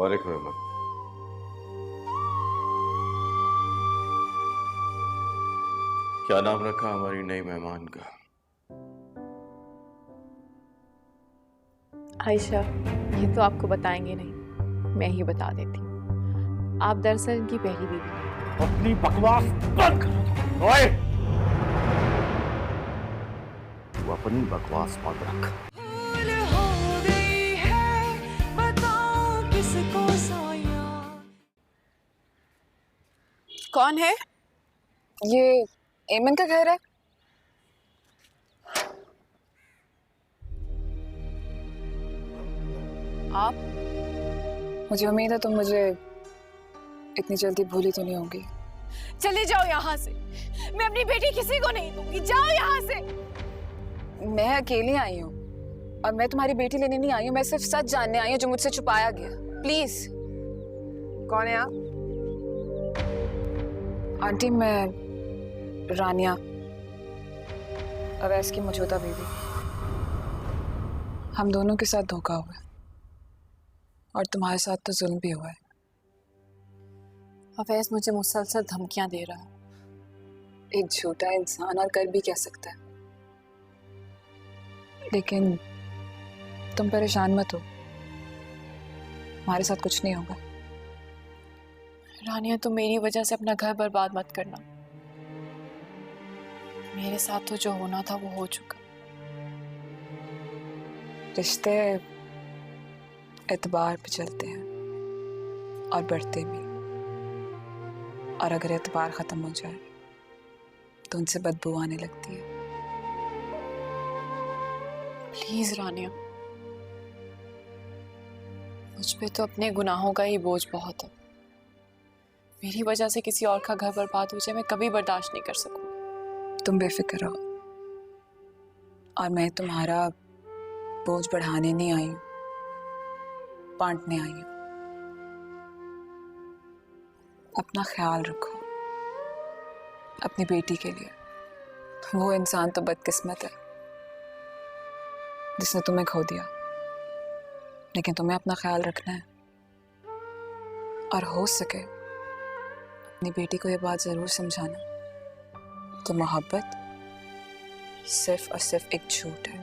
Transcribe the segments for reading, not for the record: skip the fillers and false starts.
वालेकुम अहमद। क्या नाम रखा हमारी नई मेहमान का? आयशा, ये तो आपको बताएंगे नहीं, मैं ही बता देती हूँ। आप दरअसल इनकी पहली बीवी हैं। अपनी बकवास बंद करो। ओए, तू अपनी बकवास बंद रख। कौन है? ये एमन का घर है। आप? मुझे उम्मीद है तुम मुझे इतनी जल्दी भूली तो नहीं होगी। चले जाओ यहाँ से, मैं अपनी बेटी किसी को नहीं दूंगी, जाओ यहाँ से। मैं अकेली आई हूँ और मैं तुम्हारी बेटी लेने नहीं आई हूँ, मैं सिर्फ सच जानने आई हूँ जो मुझसे छुपाया गया। प्लीज। कौन है आप? आंटी, मैं रानिया, अवैस की मौजूदा बीवी। हम दोनों के साथ धोखा हुआ है और तुम्हारे साथ तो जुल्म भी हुआ है। अवैस मुझे मुसलसल धमकियां दे रहा है। एक झूठा इंसान और कर भी क्या सकता है, लेकिन तुम परेशान मत हो, हमारे साथ कुछ नहीं होगा। रानिया, तुम मेरी वजह से अपना घर बर्बाद मत करना। मेरे साथ तो जो होना था वो हो चुका। रिश्ते एतबार पे चलते हैं और बढ़ते भी, और अगर एतबार खत्म हो जाए तो उनसे बदबू आने लगती है। प्लीज रानिया, मुझ पे तो अपने गुनाहों का ही बोझ बहुत है। मेरी वजह से किसी और का घर बर्बाद हो जाए, मैं कभी बर्दाश्त नहीं कर सकूंगी। तुम बेफिक्र रहो, और मैं तुम्हारा बोझ बढ़ाने नहीं आई हूं, बांटने आई हूं। अपना ख्याल रखो अपनी बेटी के लिए। वो इंसान तो बदकिस्मत है जिसने तुम्हें खो दिया, लेकिन तुम्हें अपना ख्याल रखना है, और हो सके अपनी बेटी को ये बात जरूर समझाना कि मोहब्बत सिर्फ और सिर्फ एक झूठ है।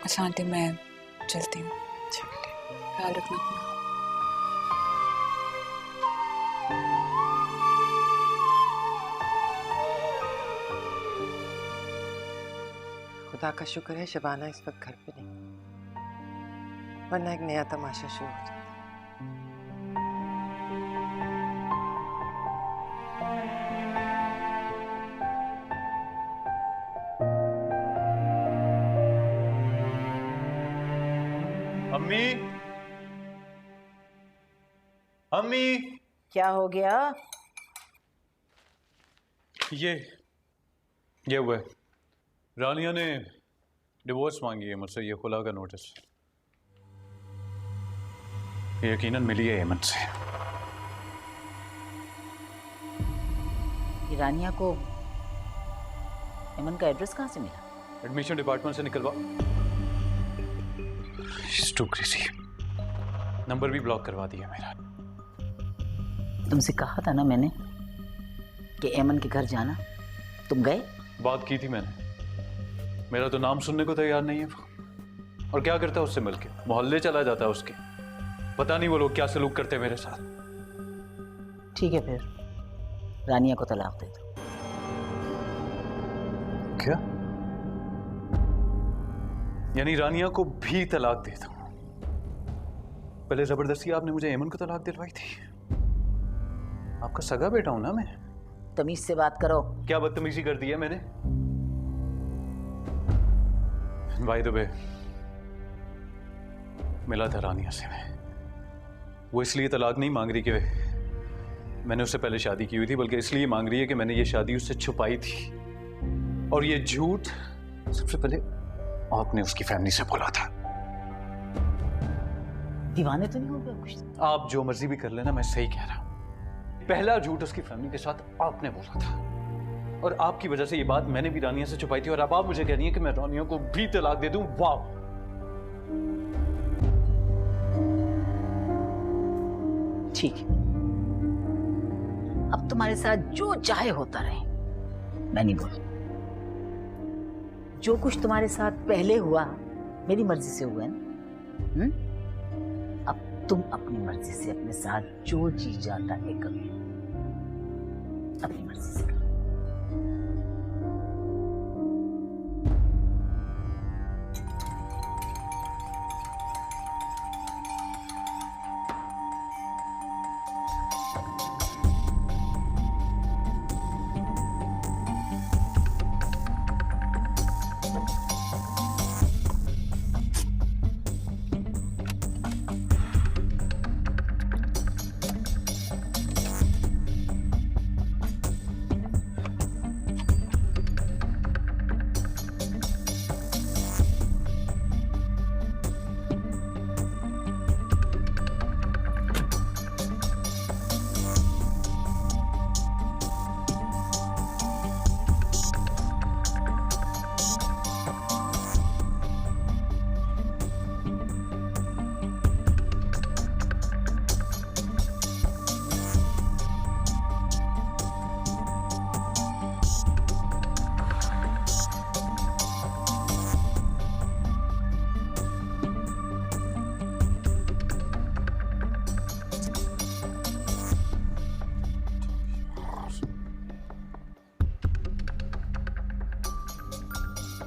अच्छा आंटी, मैं चलती हूँ, ख्याल रखना अपना। खुदा का शुक्र है शबाना इस वक्त घर पे नहीं, वरना एक नया तमाशा शुरू हो जाता। अम्मी, अम्मी, क्या हो गया? ये हुआ है। रानिया ने डिवोर्स मांगी है मुझसे, ये खुला का नोटिस। ये यकीनन मिली है एमन से। रानिया को एमन का एड्रेस कहाँ से मिला? एडमिशन डिपार्टमेंट से निकलवा। She's too crazy। नंबर भी ब्लॉक करवा दिया मेरा। तुमसे कहा था ना मैंने कि एमन के घर जाना, तुम गए? बात की थी मैंने, मेरा तो नाम सुनने को तैयार नहीं है वो। और क्या करता है उससे मिलके? मोहल्ले चला जाता है उसके। पता नहीं वो लोग क्या सलूक करते हैं मेरे साथ। ठीक है, फिर रानिया को तलाक दे दो। क्या? यानी रानिया को भी तलाक दे दूं? पहले जबरदस्ती आपने मुझे एमन को तलाक दिलवाई थी। आपका सगा बेटा हूं ना मैं। तमीज से बात करो। क्या बदतमीजी कर दी है मैंने? बाय द वे, मिला था रानिया से मैं। वो इसलिए तलाक नहीं मांग रही कि मैंने उससे पहले शादी की हुई थी, बल्कि इसलिए मांग रही है कि मैंने ये शादी उससे छुपाई थी। और ये झूठ सबसे पहले आपने उसकी फैमिली से बोला था। दीवाने तो नहीं हो गए कुछ? आप जो मर्जी भी कर लेना, मैं सही कह रहा हूं। पहला झूठ उसकी फैमिली के साथ आपने बोला था, और आपकी वजह से ये बात मैंने भी रानिया से छुपाई थी, और अब आप मुझे कह रही हैं कि मैं रानिया को भी तलाक दे दूं। वाह! ठीक है, अब तुम्हारे साथ जो चाहे होता रहे, मैं नहीं बोलूं। जो कुछ तुम्हारे साथ पहले हुआ मेरी मर्जी से हुआ है ना। अब तुम अपनी मर्जी से अपने साथ जो जी जाता है करो, अपनी मर्जी से करो।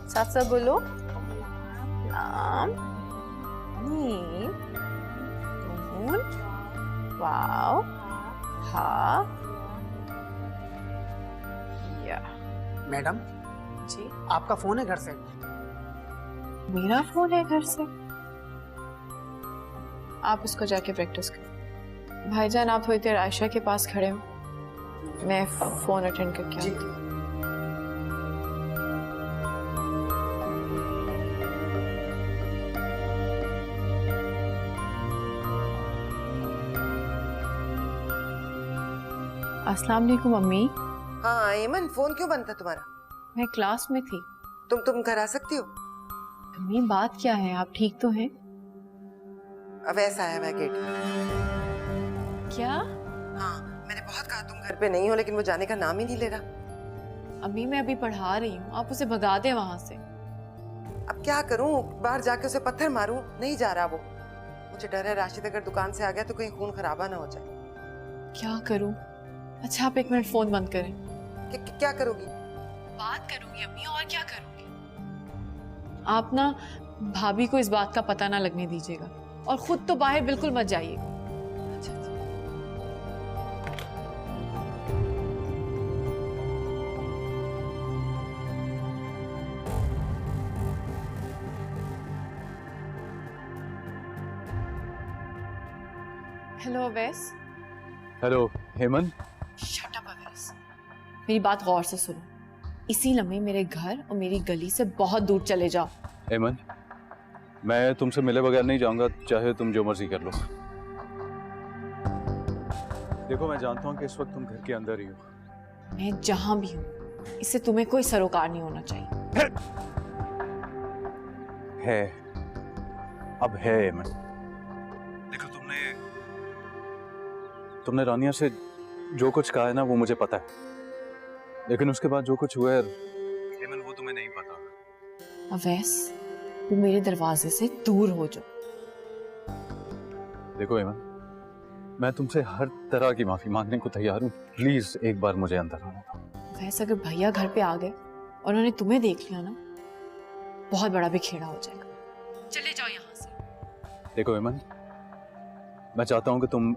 साथ साथ बोलो। लाम, मीम, नून, वाव, हा, या। मैडम जी, आपका फोन है घर से? मेरा फोन है घर से? आप उसको जाके प्रैक्टिस करो। भाईजान आप थोड़ी देर आयशा के पास खड़े हो, मैं फोन अटेंड करके आती हूँ। अस्सलाम वालेकुम अम्मी। हाँ एमन, फोन क्यों बंद था तुम्हारा? मैं क्लास में थी। तुम घर आ सकती हो? अम्मी बात क्या है, आप ठीक तो हैं? अवैस आया है गेट पे। क्या? हाँ मैंने बहुत कहा तुम घर पे नहीं हो, लेकिन वो जाने का नाम ही नहीं ले रहा। अम्मी मैं अभी पढ़ा रही हूँ, आप उसे भगा दें वहां से। अब क्या करूं, बाहर जाके उसे पत्थर मारूं? नहीं जा रहा वो। मुझे डर है राशिद अगर दुकान से आ गया तो कहीं खून खराबा ना हो जाए। क्या करूं? अच्छा आप 1 मिनट फोन बंद करें। क्या करोगी? बात करूंगी अम्मी, और क्या करूंगी? आप ना भाभी को इस बात का पता ना लगने दीजिएगा, और खुद तो बाहर बिल्कुल मत जाइएगा। अच्छा अच्छा। हेलो अवैस। हेलो हेमन। शट अप अवैस, मेरी बात गौर से सुनो। इसी लम्हे मेरे घर और मेरी गली से बहुत दूर चले जाओ। हेमन, मैं तुमसे मिले बगैर नहीं जाऊंगा, चाहे तुम जो मर्जी कर लो। देखो मैं जानता हूँ कि इस वक्त तुम घर के अंदर ही हो। मैं जहां भी हूँ, इससे तुम्हें कोई सरोकार नहीं होना चाहिए। है, अब है हेमन। देखो तुमने रानिया से जो कुछ कहा है ना वो मुझे पता है, लेकिन उसके बाद जो कुछ हुआ है हेमन वो तुम्हें नहीं पता। अवैस वो मेरे दरवाजे से दूर हो जाओ। देखो हेमन, मैं तुमसे हर तरह की माफी मांगने को तैयार हूँ, प्लीज एक बार मुझे अंदर आने दो। वैसे अगर भैया घर पे आ गए और उन्होंने तुम्हें देख लिया ना, बहुत बड़ा बिखेड़ा हो जाएगा। चले जाओ यहाँ से। देखो हेमन, मैं चाहता हूँ कि तुम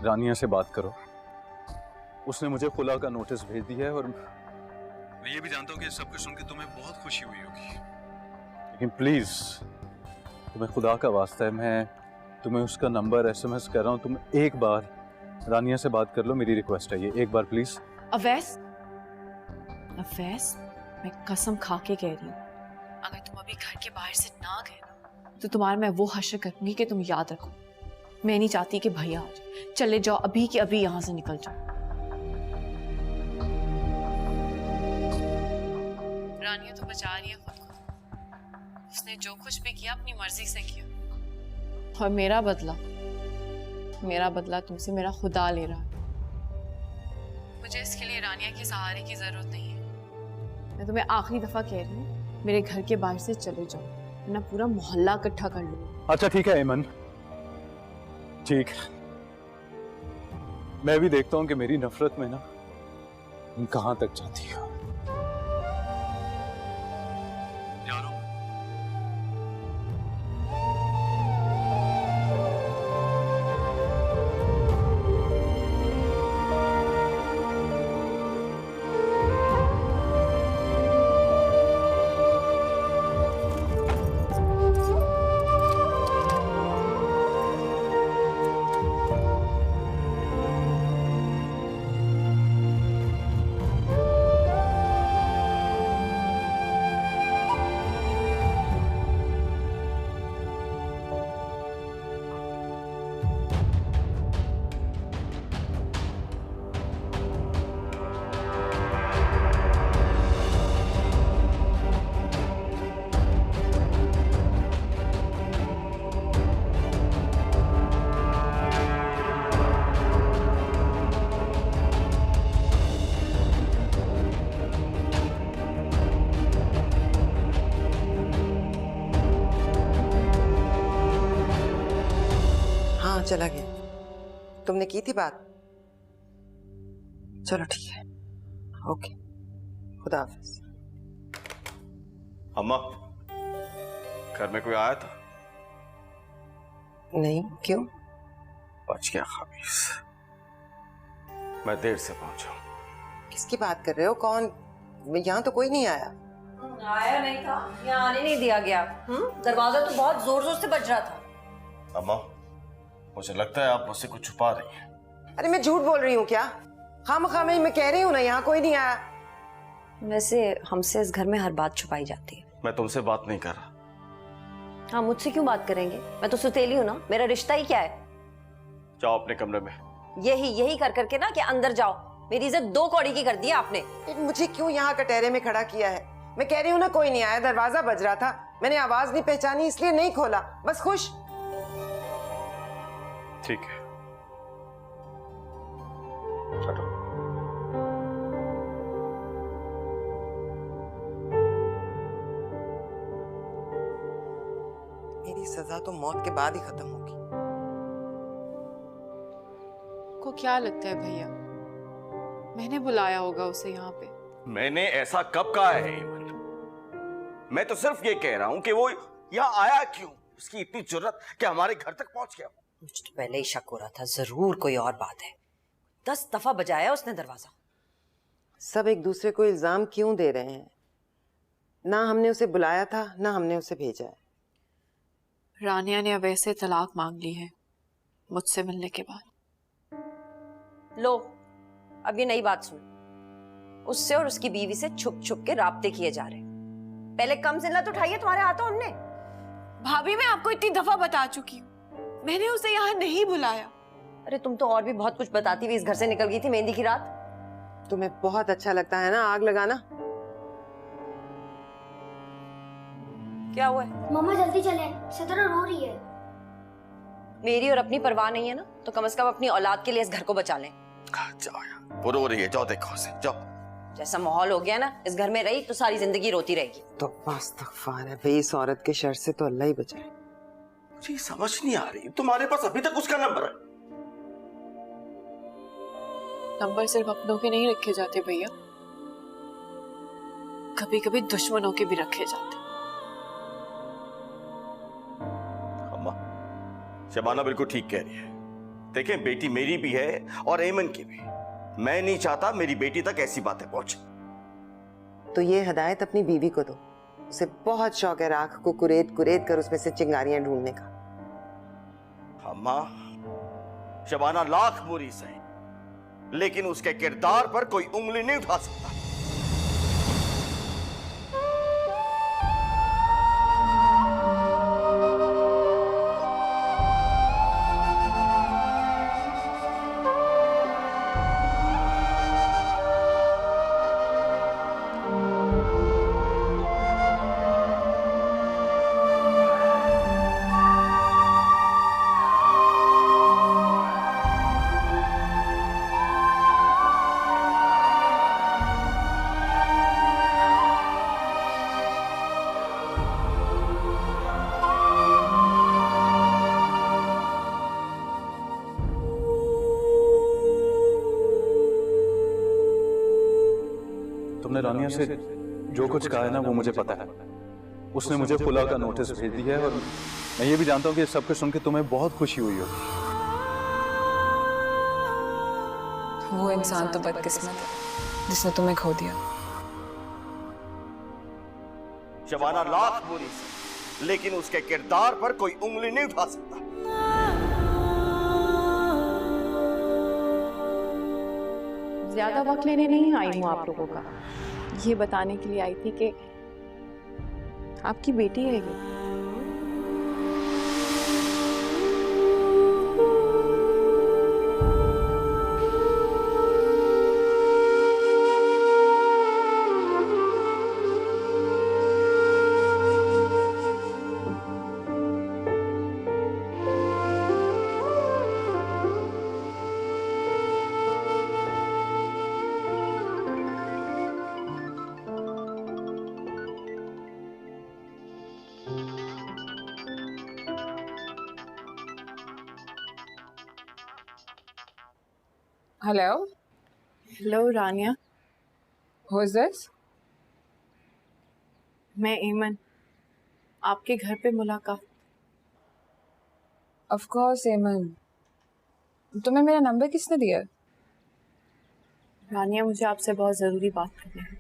रानिया से बात करो। उसने मुझे खुला का नोटिस भेज दिया है, और मैं ये भी जानता हूँ कि सब कुछ सुनकर तुम्हें बहुत खुशी हुई होगी, लेकिन प्लीज तुम्हें खुदा का वास्ता है, मैं तुम्हें उसका नंबर SMS कर रहा हूँ, तुम एक बार रानिया से बात कर लो, मेरी रिक्वेस्ट है ये, एक बार प्लीज। अवैस, अवैस मैं कसम खा के कह रही हूँ, अगर तुम अभी घर के बाहर से ना गए तो तुम्हारा मैं वो हश्र करूंगी कि तुम याद रखो। मैं नहीं चाहती कि भैया आ जाए। चले जाओ अभी के अभी यहाँ से निकल जाओ। रानिया तो बचा रही है खुद को। उसने जो कुछ भी किया अपनी मर्जी से किया, और मेरा बदला तुमसे मेरा खुदा ले रहा है। मुझे इसके लिए रानिया के सहारे की जरूरत नहीं है। मैं तुम्हें आखिरी दफा कह रही हूँ, मेरे घर के बाहर से चले जाओ, वरना पूरा मोहल्ला इकट्ठा कर लो। अच्छा ठीक है ऐमन, ठीक है। मैं भी देखता हूं कि मेरी नफरत में ना कहां तक जाती है। चला गया। तुमने की थी बात? चलो ठीक है, ओके, खुदा हाफिज। अम्मा, घर में कोई आया था? नहीं, क्यों? बच गया खबीस। मैं देर से पहुंचा। किसकी बात कर रहे हो? कौन? यहाँ तो कोई नहीं आया। आया नहीं था, यहाँ आने नहीं दिया गया। दरवाजा तो बहुत जोर जोर से बज रहा था। अम्मा, मुझे लगता है आप मुझसे कुछ छुपा रही हैं। अरे मैं झूठ बोल रही हूँ क्या? खामखा मैं कह रही हूँ ना, यहाँ कोई नहीं आया। वैसे हमसे इस घर में हर बात छुपाई जाती है। मैं तुमसे बात नहीं कर रहा। हाँ, मुझसे क्यों बात करेंगे? मैं तो सुतेली हूँ ना, मेरा रिश्ता ही क्या है? जाओ अपने कमरे में। यही कर करके ना कि अंदर जाओ। मेरी इज्जत 2 कौड़ी की कर दी है आपने। मुझे क्यों यहाँ कटहरे में खड़ा किया है? मैं कह रही हूँ ना, कोई नहीं आया, दरवाजा बज रहा था, मैंने आवाज नहीं पहचानी इसलिए नहीं खोला, बस। खुश? ठीक है, चलो। मेरी सजा तो मौत के बाद ही खत्म होगी। को क्या लगता है भैया, मैंने बुलाया होगा उसे यहाँ पे? मैंने ऐसा कब कहा है ईमन? मैं तो सिर्फ ये कह रहा हूं कि वो यहाँ आया क्यों, उसकी इतनी जुर्रत कि हमारे घर तक पहुंच गया। मुझे तो पहले ही शक हो रहा था, जरूर कोई और बात है। 10 दफा बजाया उसने दरवाजा। सब एक दूसरे को इल्जाम क्यों दे रहे हैं? ना हमने उसे बुलाया था, ना हमने उसे भेजा है। रानिया ने अब ऐसे तलाक मांग ली है मुझसे मिलने के बाद। लो, अब ये नई बात सुन। उससे और उसकी बीवी से छुप छुप के राब्ते किए जा रहे। पहले कम जिल्लत उठाइए तुम्हारे हाथों हमने। भाभी, मैं आपको इतनी दफा बता चुकी हूँ, मैंने उसे यहाँ नहीं बुलाया। अरे तुम तो और भी बहुत कुछ बताती हुई इस घर से निकल गई थी मेहंदी की रात। तुम्हें बहुत अच्छा लगता है ना आग लगाना। क्या हुआ है? मम्मा जल्दी चले, सदरा रो रही है। मेरी और अपनी परवाह नहीं है ना, तो कम से कम अपनी औलाद के लिए इस घर को बचा लें। जाओ यार, वो रो रही है, जाओ देखो उसे, जाओ। जैसा माहौल हो गया ना, इस घर में रही तो सारी जिंदगी रोती रहेगी। तो इस्तग़फ़ार है भाई, इस औरत के शर से तो अल्लाह ही बचाए। मुझे समझ नहीं आ रही, तुम्हारे पास अभी तक उसका नंबर है? नंबर सिर्फ अपनों के नहीं रखे जाते भैया, कभी कभी दुश्मनों के भी रखे जाते। अम्मा, शबाना बिल्कुल ठीक कह रही है। देखें, बेटी मेरी भी है और एमन की भी। मैं नहीं चाहता मेरी बेटी तक ऐसी बातें पहुंचे। तो ये हिदायत अपनी बीवी को दो, उसे बहुत शौक है राख को कुरेद कुरेद कर उसमें से चिंगारियां ढूंढने का। अम्मा, शबाना लाख बुरी सही, लेकिन उसके किरदार पर कोई उंगली नहीं उठा सकता। तूने रानिया से जो कुछ कहा है ना वो मुझे पता है। उसने मुझे खुला का नोटिस भेज दिया है और मैं ये भी जानता हूँ कि सब कुछ सुन के तुम्हें बहुत खुशी हुई होगी। वो इंसान तो बदकिस्मत है जिसने तुम्हें खो दिया। शबाना लाख बुरी सी, लेकिन उसके किरदार पर कोई उंगली नहीं उठा सकता। ज्यादा वक्त लेने नहीं आई हूँ आप लोगों का, ये बताने के लिए आई थी कि आपकी बेटी है ये। Hello, hello Rania, who is this? मैं एमन, आपके घर पे मुलाकात। ऑफ कोर्स एमन, तुम्हें मेरा नंबर किसने दिया? रानिया, मुझे आपसे बहुत ज़रूरी बात करनी है।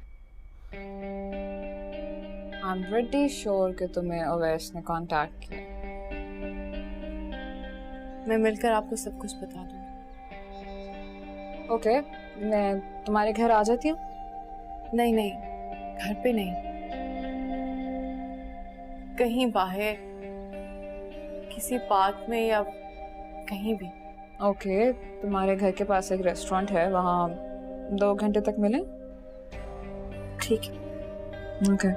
आई एम प्रीटी श्योर कि तुम्हें अवैस ने कांटेक्ट किया। मैं मिलकर आपको सब कुछ बता दूँगी। ओके, मैं तुम्हारे घर आ जाती हूँ। नहीं नहीं, घर पे नहीं, कहीं बाहर, किसी पार्क में या कहीं भी। ओके, तुम्हारे घर के पास एक रेस्टोरेंट है, वहाँ 2 घंटे तक मिले? ठीक है। ओके।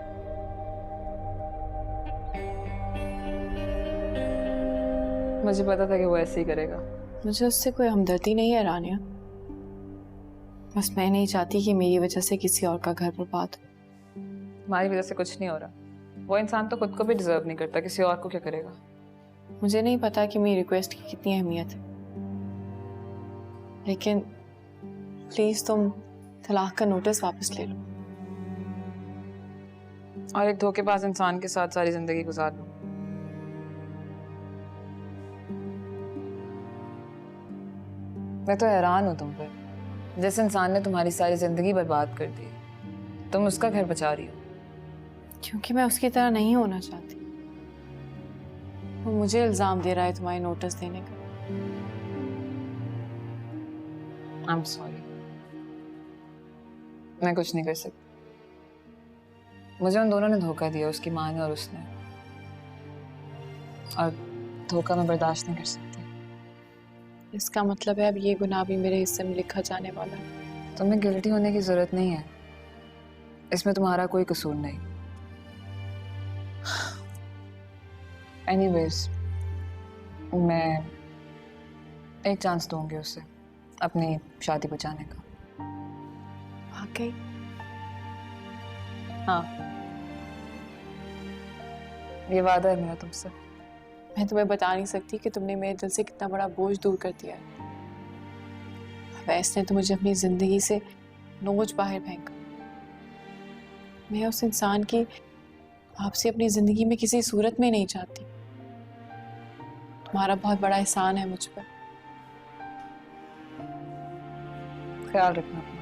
मुझे पता था कि वो ऐसे ही करेगा। मुझे उससे कोई हमदर्दी नहीं है रानिया, बस मैं नहीं चाहती कि मेरी वजह से किसी और का घर बर्बाद हो। तुम्हारी वजह से कुछ नहीं हो रहा। वो इंसान तो खुद को भी डिजर्व नहीं करता, किसी और को क्या करेगा? मुझे नहीं पता कि मेरी रिक्वेस्ट की कितनी अहमियत है, लेकिन प्लीज तुम तलाक का नोटिस वापस ले लो और एक धोखेबाज इंसान के साथ सारी जिंदगी गुजार लो। मैं तो हैरान हूं तुम पर। जिस इंसान ने तुम्हारी सारी जिंदगी बर्बाद कर दी, तुम उसका घर बचा रही हो। क्योंकि मैं उसकी तरह नहीं होना चाहती। वो मुझे इल्जाम दे रहा है तुम्हारे नोटिस देने का। आई एम सॉरी, मैं कुछ नहीं कर सकती। मुझे उन दोनों ने धोखा दिया, उसकी माँ ने और उसने, और धोखा मैं बर्दाश्त नहीं कर सकती। इसका मतलब है अब ये गुनाह भी मेरे हिस्से में लिखा जाने वाला है। तुम्हें गिल्टी होने की जरूरत नहीं है, इसमें तुम्हारा कोई कसूर नहीं। एनीवेज, मैं एक चांस दूंगी उसे अपनी शादी बचाने का। वाकई? हाँ, ये वादा है मेरा तुमसे। मैं तुम्हें बता नहीं सकती कि तुमने मेरे दिल से कितना बड़ा बोझ दूर कर दिया है। वैसे तो मुझे अपनी जिंदगी से नोच बाहर फेंका। मैं उस इंसान की आपसे अपनी जिंदगी में किसी सूरत में नहीं चाहती। तुम्हारा बहुत बड़ा एहसान है मुझ पर। ख्याल रखना अपना।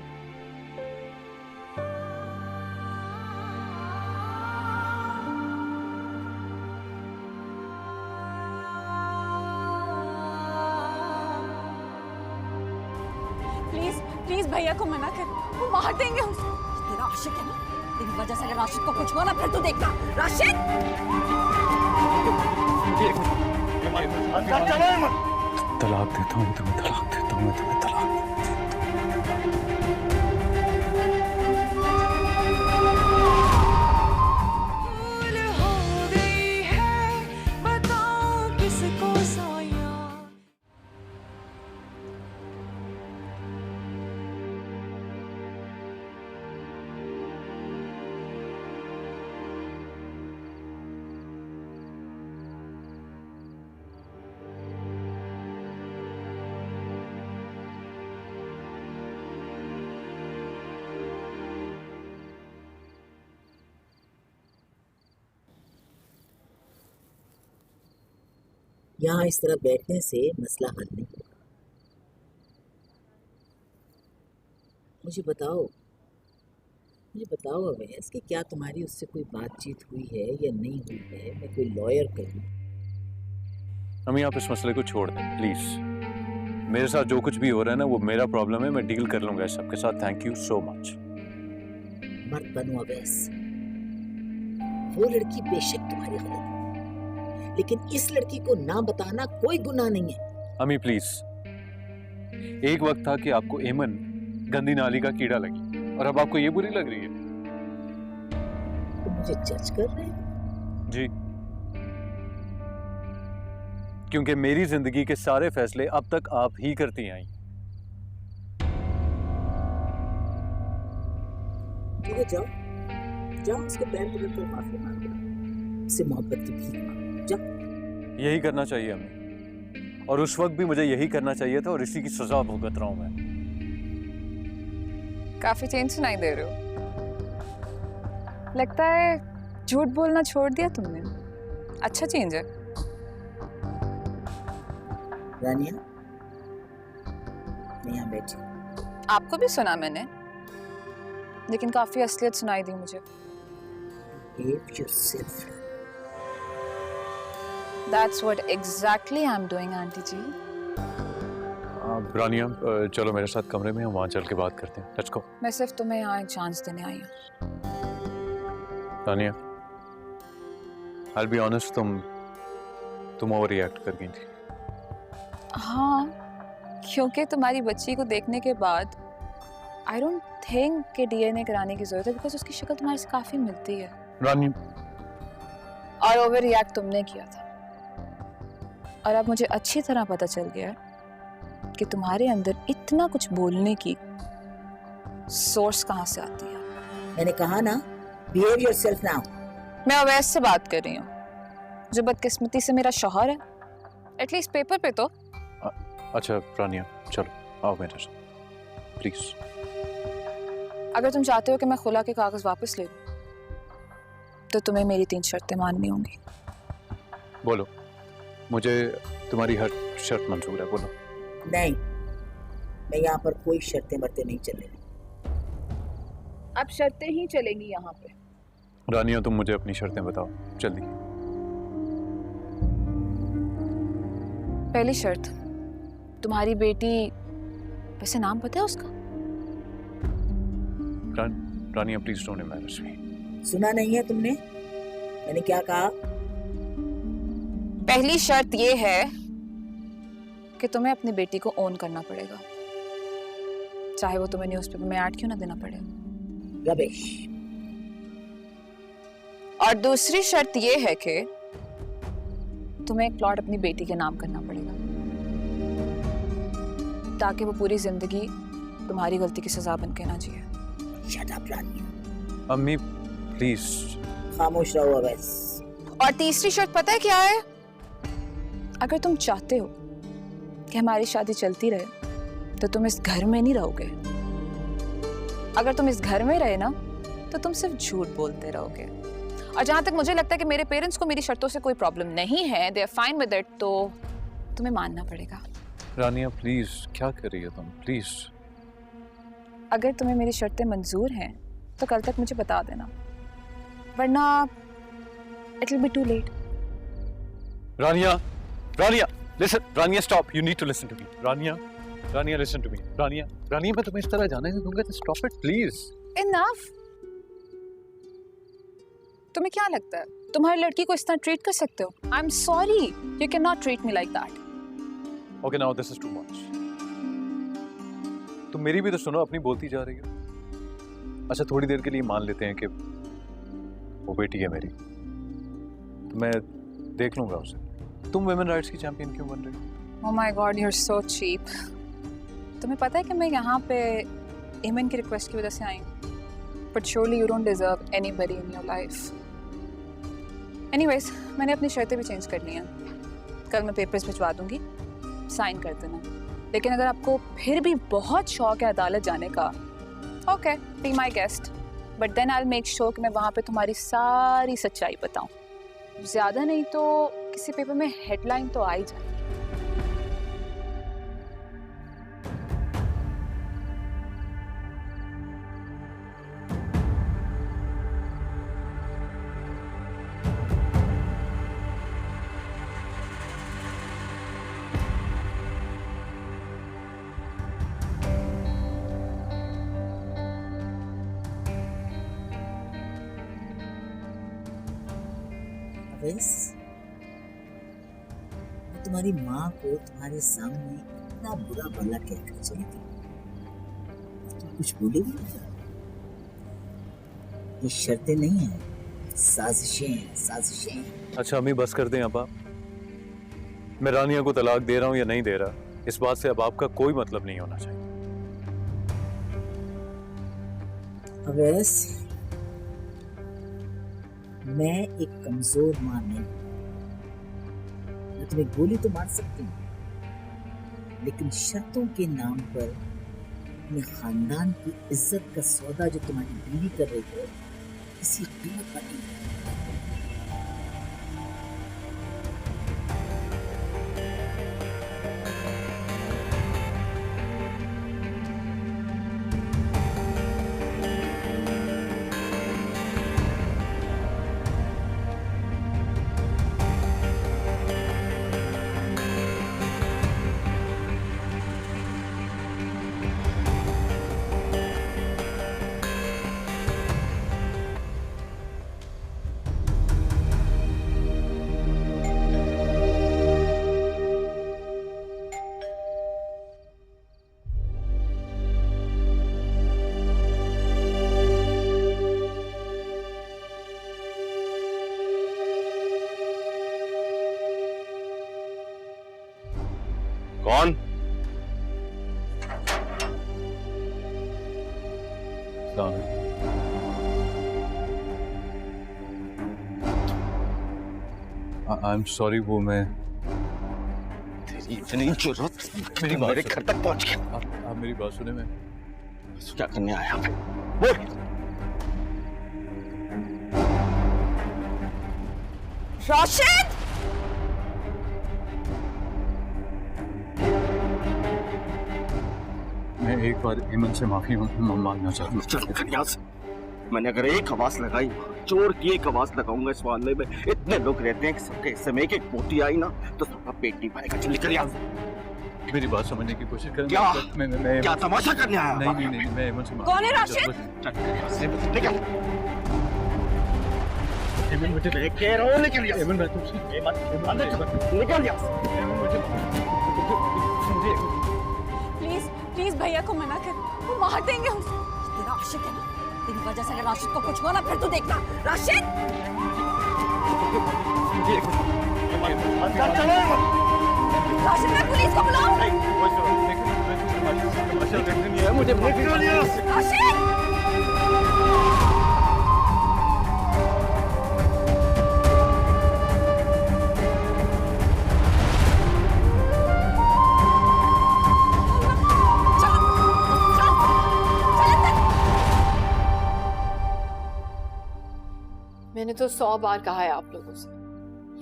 प्लीज प्लीज भैया को मना कर, वो मार देंगे उसे। तेरा आशिक है ना, तेरी वजह से अगर राशिद को कुछ हुआ ना, फिर तू देखना। राशिद! तलाक देता हूँ तुम्हें, तलाक देता हूँ मैं तुम्हें, तलाक। यहाँ इस तरह बैठने से मसला हल नहीं होगा। मुझे बताओ अवैस कि क्या तुम्हारी उससे कोई बातचीत हुई है या नहीं हुई है? मैं कोई लॉयर कहूँ? अम्मी आप इस मसले को छोड़ दें प्लीज। मेरे साथ जो कुछ भी हो रहा है ना वो मेरा प्रॉब्लम है, मैं डील कर लूंगा इस सबके साथ। Thank you so much. मत बनो अवैस। वो लड़की बेशक तुम्हारी गलत है, लेकिन इस लड़की को ना बताना कोई गुनाह नहीं है। अम्मी प्लीज, एक वक्त था कि आपको एमन गंदी नाली का कीड़ा लगी और अब आपको ये बुरी लग रही है। तुम मुझे जज कर रहे हो? जी, क्योंकि मेरी जिंदगी के सारे फैसले अब तक आप ही करती आई। ठीक है, जाओ उसके पैर पकड़कर माफी मांगो, उससे मोहब्बत की भीख मांगो, जाओ। यही करना चाहिए हमें, और उस वक्त भी मुझे यही करना चाहिए था और इसी की सजा भुगत रहा हूं मैं। काफी चेंज सुनाई दे रहे हो। लगता है झूठ बोलना छोड़ दिया तुमने। अच्छा चेंज है। रानिया, मैं यहाँ बैठी। आपको भी सुना मैंने, लेकिन काफी असलियत सुनाई दी मुझे। Behave yourself. That's what exactly I'm doing, aunty ji. Rania चलो मेरे साथ कमरे में, हम वहां चल के बात करते हैं। Let's go. मैं सिर्फ तुम्हें यहाँ एक चांस देने आई हूँ। रानिया, I'll be honest, तुम ओवर रिएक्ट कर गई थी। हाँ, क्योंकि तुम्हारी बच्ची को देखने के बाद आई डोंट थिंक कि डीएनए कराने की जरूरत है, बिकॉज उसकी शक्ल तुम्हारे से काफी मिलती है। रानिया, और ओवर रिएक्ट तुमने किया था, और अब मुझे अच्छी तरह पता चल गया कि तुम्हारे अंदर इतना कुछ बोलने की सोर्स कहाँ से आती है। मैंने कहा ना, behave yourself now. मैं अवैस से बात कर रही हूँ, जो बदकिस्मती से मेरा शौहर है, एटलीस्ट पेपर पे तो। अच्छा रानिया चलो आओ मेरे साथ प्लीज। अगर तुम चाहते हो कि मैं खुला के कागज वापस ले लूं, तो तुम्हें मेरी 3 शर्तें माननी होंगी। बोलो, मुझे तुम्हारी हर शर्त मंजूर है, बोलो। नहीं, मैं यहाँ पर कोई शर्तें बरते नहीं चलेंगी। अब शर्तें ही चलेंगी यहाँ पे। रानिया तुम मुझे अपनी शर्तें बताओ जल्दी। पहली शर्त, तुम्हारी बेटी, वैसे नाम पता है उसका? रानिया प्लीज डोंट एम्बैरस मी। सुना नहीं है तुमने? मैंने क्या कहा? पहली शर्त ये है कि तुम्हें अपनी बेटी को ओन करना पड़ेगा, चाहे वो तुम्हें न्यूज़पेपर में ऐड क्यों ना देना पड़े। रबिश। और दूसरी शर्त ये है कि तुम्हें एक प्लॉट अपनी बेटी के नाम करना पड़ेगा, ताकि वो पूरी जिंदगी तुम्हारी गलती की सजा बन के ना जिए। Shut up, रानिया। अम्मी प्लीज। खामोश रहो अवैस। और तीसरी शर्त पता है क्या है? अगर तुम चाहते हो कि हमारी शादी चलती रहे, तो तुम इस घर में नहीं रहोगे। अगर तुम इस घर में रहे ना, तो तुम सिर्फ झूठ बोलते रहोगे। और जहां तक मुझे लगता है कि मेरे पेरेंट्स को मेरी शर्तों से कोई प्रॉब्लम नहीं है, they are fine with it, तो तुम्हें मानना पड़ेगा। रानिया प्लीज, क्या कर रही हो तुम? प्लीज। अगर तुम्हें मेरी शर्तें मंजूर हैं, तो कल तक मुझे बता देना, वरना it will be too late. Rania, Rania listen, Rania stop, you need to listen to me. Rania listen to me. Rania मैं तुम्हें इस तरह जाने नहीं दूंगा, just stop it please. Enough. तुम्हें क्या लगता है तुम्हारी लड़की को इस तरह ट्रीट कर सकते हो? आई am sorry, you can not treat me like that. Okay now this is too much. तुम मेरी भी तो सुनो, अपनी बोलती जा रही हो। अच्छा थोड़ी देर के लिए मान लेते हैं कि वो बेटी है मेरी, तो मैं देख लूंगा उसे। तुम वुमेन राइट्स की चैंपियन क्यों बन रही हो? Oh my God, you are so cheap. तुम्हें पता है कि मैं यहाँ पे एमन की रिक्वेस्ट की वजह से आई हूँ, but surely you don't deserve anybody in your life. Anyways, मैंने अपनी शर्तें भी चेंज कर ली हैं। कल मैं पेपर्स भिजवा दूंगी, साइन कर देना। लेकिन अगर आपको फिर भी बहुत शौक है अदालत जाने का, okay, be my guest, but then I will make sure कि मैं वहाँ पे तुम्हारी सारी सच्चाई बताऊँ। ज़्यादा नहीं तो किसी पेपर में हेडलाइन तो आ ही जाए। अवैस, मैं तुम्हारी माँ को तुम्हारे सामने इतना बुरा भला कहकर चली गई, तुम कुछ बोले भी नहीं। ये शर्तें नहीं है, साजिशें हैं, साजिशें हैं। अच्छा अम्मी बस कर दें अब आप। मैं रानिया को तलाक दे रहा हूं या नहीं दे रहा, इस बात से अब आपका कोई मतलब नहीं होना चाहिए। अवैस, मैं एक कमजोर मां नहीं, मैं तुम्हें गोली तो मार सकती हूँ, लेकिन शर्तों के नाम पर अपने खानदान की इज्जत का सौदा जो तुम्हारी बीवी कर रही है, किसी कीमत पर नहीं। कौन? आई एम सॉरी, वो मैं तेरी इतनी जरूरत मेरी मेरे घर तक पहुंच गया। आप मेरी बात सुने। मैं क्या करने आया यहाँ पे? बोल। राशिद! मैं एक बार हेमंत से माफी मांगना चाहता हूँ। चल निकल यहाँ से। मैंने अगर एक आवाज लगाई, चोर की एक आवाज लगाऊंगा इस मोहल्ले में, इतने लोग रहते हैं कि सबके हिस्से में एक एक पोती आई ना तो सबका पेट नहीं भरेगा। चल निकल यहाँ से। मेरी बात समझने की कोशिश करें। क्या? मैं क्या तमाशा करने आया? नहीं, मैं हेमंत से कौन है राशिद? चल यहाँ से निकल। हेमंत मुझे कह रहा हूँ निकल यहाँ से। हेमंत मैं तुमसे निकल यहाँ से। प्लीज प्लीज भैया को मना कर, वो मार देंगे उसे। तेरा आशिक है ना, तेरी वजह से अगर राशिद को कुछ हुआ ना फिर तू देखना। राशिद! राशिद, मैं पुलिस को बुलाऊं? मुझे निकल यहाँ से। राशिद! मैंने तो 100 बार कहा है आप लोगों से,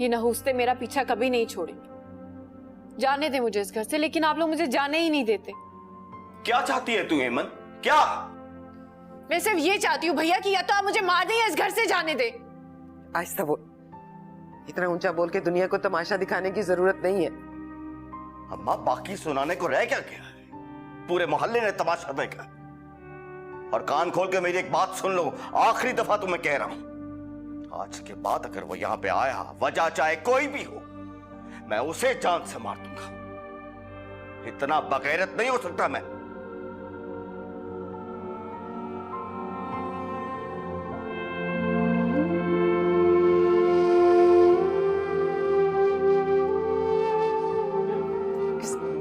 ये नहुस्ते मेरा पीछा कभी नहीं छोड़ेंगे। जाने दे मुझे इस घर से, लेकिन आप लोग मुझे जाने ही नहीं देते। क्या चाहती है तू हेमंत? क्या? मैं सिर्फ ये चाहती हूँ भैया कि या तो आप मुझे मार दें या इस घर से जाने दे। आहिस्ता बोल, इतना ऊंचा बोल के दुनिया को तमाशा दिखाने की जरूरत नहीं है। अम्मा बाकी सुनाने को रह क्या गया? पूरे मोहल्ले ने तमाशा देखा। और कान खोल के मेरी एक बात सुन लो, आखिरी दफा तुम्हें कह रहा हूं, आज के बाद अगर वो यहां पे आया, वजह चाहे कोई भी हो, मैं उसे जान से मार दूंगा। इतना बगैरत नहीं हो सकता मैं।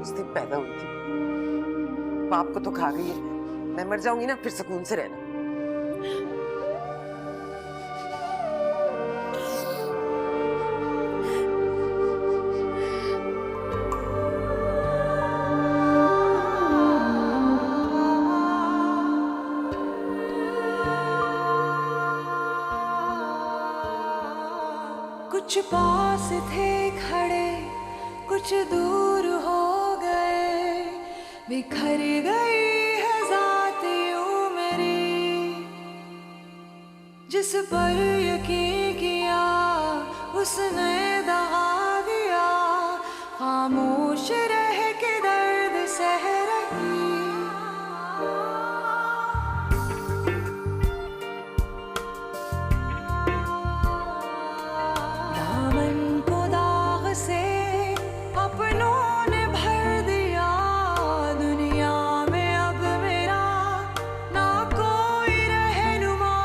उस दिन पैदा हुई थी, बाप को तो खा गई है। मैं मर जाऊंगी ना फिर सुकून से रहना। कुछ कुछ पास थे खड़े, कुछ दूर हो गए, बिखर गई है ज़ात यूं मेरी। जिस पर यकीन किया उसने दगा दिया, खामोश रह के दर्द सह रही। दामन को दाग से अपनों ने भर दिया, दुनिया में अब मेरा ना कोई रहनुमा।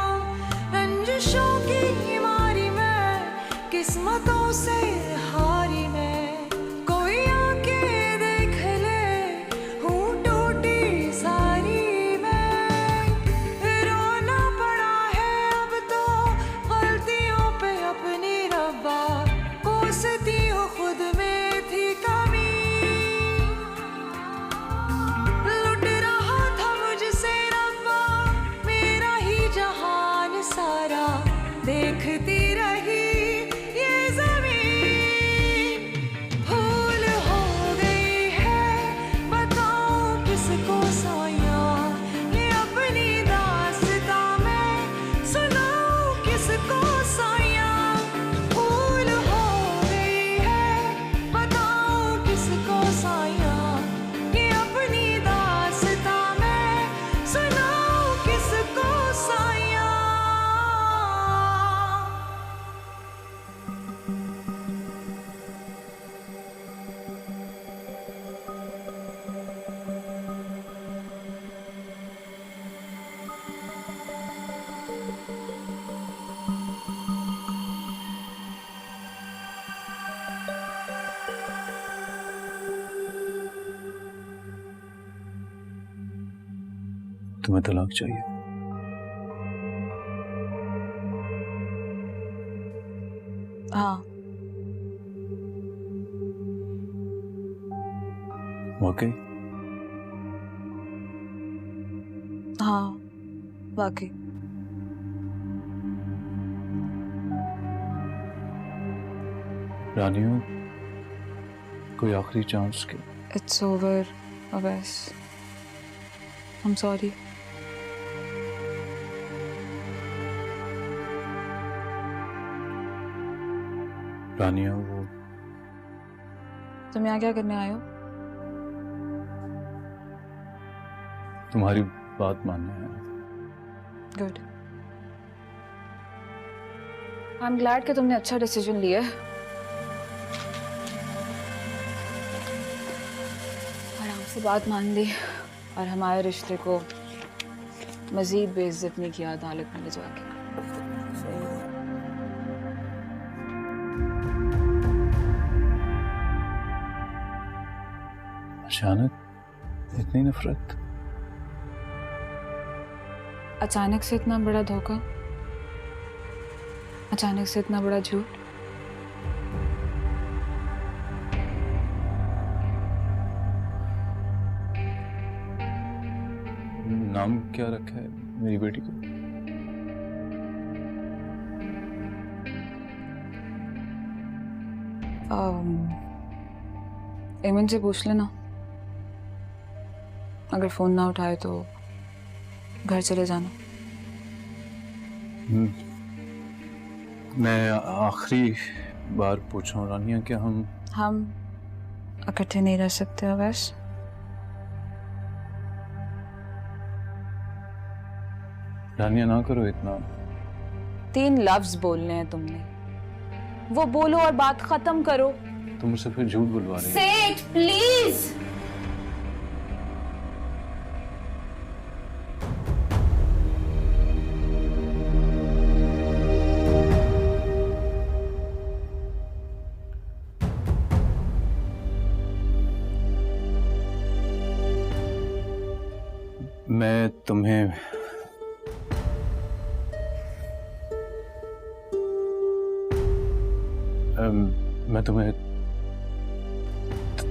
रंजिशों की मारी मैं, किस्मतों से हारी मैं, कोई आके देख ले हूँ टूटी सारी मैं। रोना पड़ा है अब तो गलतियों पे अपनी रब्बा, कोसती हूँ खुद में थी कमी। लुट रहा था मुझसे रब्बा मेरा ही जहान सारा, देखती रही ये ज़मीन। भूल हो गई है बताऊं किसको साया, ये अपनी दास्तां मैं सुनाऊं किसको साया। भूल हो गई है बताऊं किसको साया, ये अपनी दास्तां मैं सुनाऊं किसको साया। तुम्हें तलाक चाहिए? हाँ, वाकई? हाँ, वाकई। रानियों, कोई आखिरी चांस के? It's over Awais, I am sorry. Rania, वो तुम यहाँ क्या करने आए हो? तुम्हारी बात मानने है। गुड, आई एम ग्लैड कि तुमने अच्छा डिसीजन लिया है। आराम से बात मान ली और हमारे रिश्ते को मजीद बेइज्जत नहीं किया अदालत में ले जाके। अचानक इतनी नफरत? अचानक से इतना बड़ा धोखा, अचानक से इतना बड़ा झूठ। नाम क्या रखा है मेरी बेटी को? एमन से पूछ लेना, अगर फोन ना उठाए तो घर चले जाना। मैं आखिरी बार पूछ रहा हूँ रानिया, क्या हम इकट्ठे नहीं रह सकते अवैस? रानिया, ना करो इतना। 3 लफ्ज बोलने हैं तुमने, वो बोलो और बात खत्म करो। तुम मुझसे फिर झूठ बुलवा रही हो। Say it, please. मैं तुम्हें मैं तुम्हें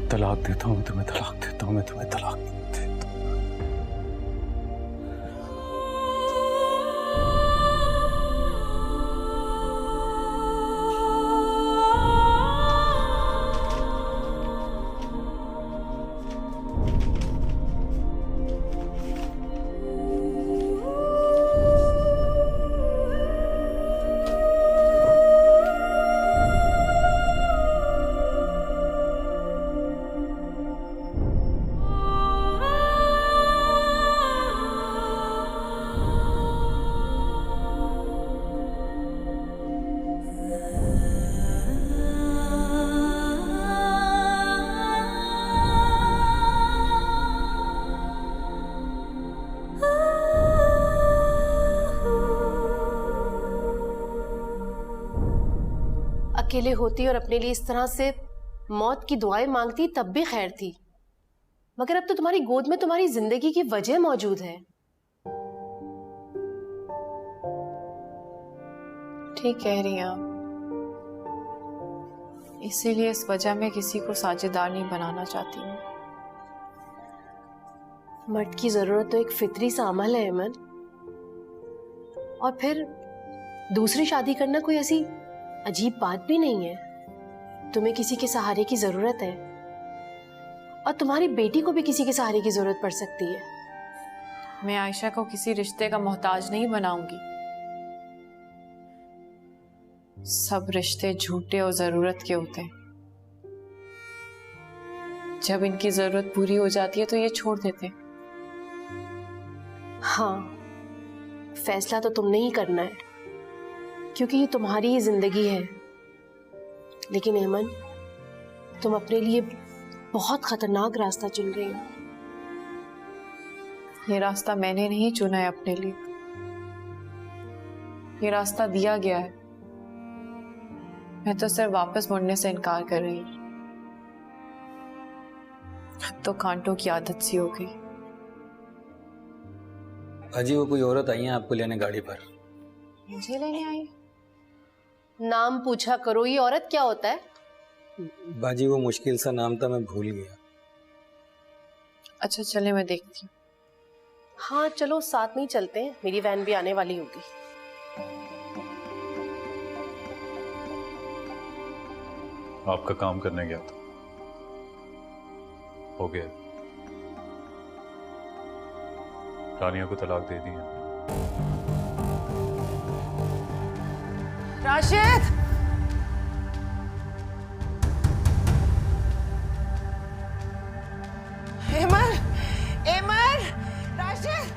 तलाक देता हूँ, तुम्हें तलाक देता हूँ, मैं तुम्हें तलाक देता हूँ। अकेले होती और अपने लिए इस तरह से मौत की दुआएं मांगती तब भी खैर थी, मगर अब तो तुम्हारी गोद में तुम्हारी जिंदगी की वजह मौजूद है। ठीक कह रही हैं आप, इसीलिए इस वजह में किसी को साझेदार नहीं बनाना चाहती हूँ। मर्द की जरूरत तो एक फितरी सा अमल है अमन, और फिर दूसरी शादी करना कोई ऐसी अजीब बात भी नहीं है। तुम्हें किसी के सहारे की जरूरत है, और तुम्हारी बेटी को भी किसी के सहारे की जरूरत पड़ सकती है। मैं आयशा को किसी रिश्ते का मोहताज नहीं बनाऊंगी। सब रिश्ते झूठे और जरूरत के होते हैं। जब इनकी जरूरत पूरी हो जाती है तो ये छोड़ देते हैं। हाँ, फैसला तो तुमने ही करना है, क्योंकि ये तुम्हारी ही जिंदगी है। लेकिन एमन, तुम अपने लिए बहुत खतरनाक रास्ता चुन रही हो। ये रास्ता मैंने नहीं चुना है अपने लिए, ये रास्ता दिया गया है। मैं तो सिर्फ वापस मुड़ने से इनकार कर रही हूँ। तो कांटों की आदत सी हो गई। अजी वो कोई औरत आई है आपको लेने गाड़ी पर। मुझे लेने आई? नाम पूछा करो, ये औरत क्या होता है? बाजी वो मुश्किल सा नाम था, मैं भूल गया। अच्छा चले, मैं देखती हूँ। हाँ चलो, साथ में ही चलते हैं, मेरी वैन भी आने वाली होगी। आपका काम करने गया था, हो गया। रानिया को तलाक दे दी है। राशिद! एमन! एमन! राशिद!